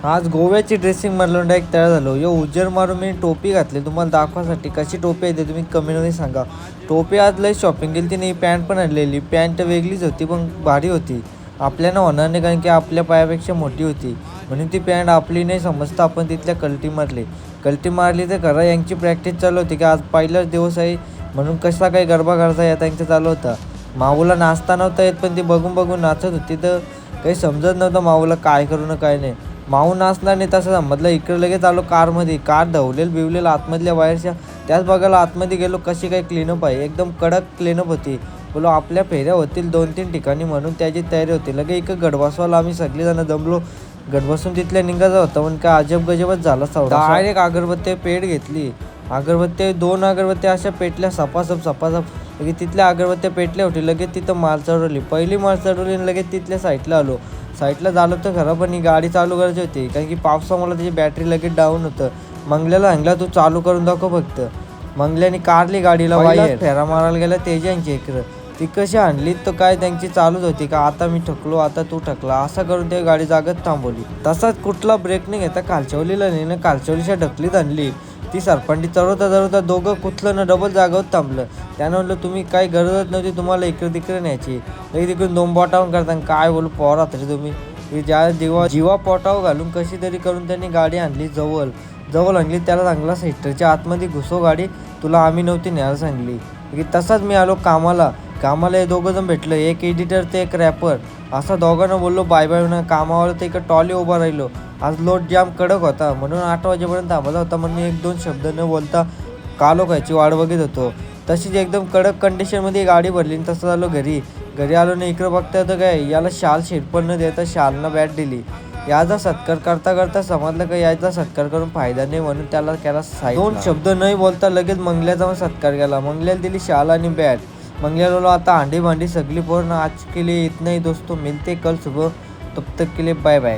आज गोव्याची ड्रेसिंग म्हणलं डायरेक्ट तयार झालो. यो उजेड मारून मी टोपी घातली तुम्हाला दाखवासाठी. कशी टोपी आहे ते तुम्ही कमेंटमध्ये सांगा. टोपी आज लई शॉपिंग केली ती नाही. पॅन्ट पण आणलेली. पॅन्ट वेगळीच होती पण भारी होती. आपल्याला होणार नाही कारण की आपल्या पायापेक्षा मोठी होती. म्हणून ती पॅन्ट आपली नाही समजता आपण तिथल्या कल्टी मारली तर खरं यांची प्रॅक्टिस चालू होती की आज पहिलाच दिवस आहे म्हणून कसा काही गरबा करता येत त्यांचं चालू होता. माऊला नाचता नव्हता येत पण ती बघून बघून नाचत होती तर काही समजत नव्हतं माऊला काय करू ना काय नाही. माऊ नाचला नाही तसं समजलं. इकडे लगेच आलो कारमध्ये. कार धवलेल बिवलेल आतमधल्या वायरच्या त्याच बघायला आतमध्ये गेलो. कशी काही क्लीनअप आहे एकदम कडक क्लीनअप होती. बोलो आपल्या फेऱ्या होतील 2-3 ठिकाणी म्हणून त्याची तयारी होती. लगे इकडं गडवासवाला आम्ही सगळेजण जमलो. गडबसून तिथल्या निघायचं होतं पण काय अजब गजबच झाला सावरा. डायरेक्ट अगरबत्ती पेट घेतली. अगरबत्ती 2 अगरबत्त्या अशा पेटल्या सपासप लगे तिथल्या अगरबत्त्या पेटल्या होती. लगेच तिथं माल चढवली. पहिली माल चढवली आणि लगेच तिथल्या साईडला आलो. साईडला झालं तर खरं पण ही गाडी चालू करायची होती कारण की पावसामुळे त्याची बॅटरी लगेच डाऊन होतं. मंगल्याला सांगला तू चालू करून दाखव फक्त. मंगल्याने कारली गाडीला वायर फेरा मारायला गेला तेजांची इकडं. ती कशी आणली तर काय त्यांची चालूच होती का आता मी ठकलो आता तू ठकला असं करून ते गाडी जागत थांबवली. तसाच कुठला ब्रेक नाही घेता कालचवलीला नाही ना कालचवलीच्या ढकलीत आणली. ती सरपंटी चढवता दोघं कुठलं ना डबल जागावर थांबलं. त्यानं म्हणलं तुम्ही काही गरजच नव्हती तुम्हाला इकडे तिकडे न्यायची. लई तिकडून 2 बोटावून करता काय बोलू पोरा तरी तुम्ही ज्या जीवा पोटावर घालून कशी तरी करून त्यांनी गाडी आणली जवळ आणली. त्याला सांगला सेक्टरच्या आतमध्ये घुसो गाडी तुला आम्ही नव्हती न्यायला सांगली. की तसाच मी आलो कामाला हे दोघं जण भेटलं. एक एडिटर ते एक रॅपर. असं दोघांना बोललो बाय बाय म्हणून कामावर तर इकडं टॉली उभा राहिलो. आज लोड जाम कडक होता म्हणून 8 वाजेपर्यंत थांबला होता म्हणून 1-2 शब्द न बोलता कालो खायची वाट बघत होतो. तशीच एकदम कडक कंडिशनमध्ये गाडी भरली. तसं झालो घरी आलो ना इकडं बघता तर काय याला शाल शेटपण न देता शालनं बॅट दिली. याचा सत्कार करता समजलं का याचा सत्कार करून फायदा नाही म्हणून त्याला केला साईड. 2 शब्द नाही बोलता लगेच मंगल्याचा सत्कार केला. मंगल्याला दिली शाल आणि बॅट. मंगल्याला आता हांडी भांडी सगळी पूर्ण आज के लिए इतना ही दोस्तों मिलते कल सुबह तब तक के लिए बाय बाय.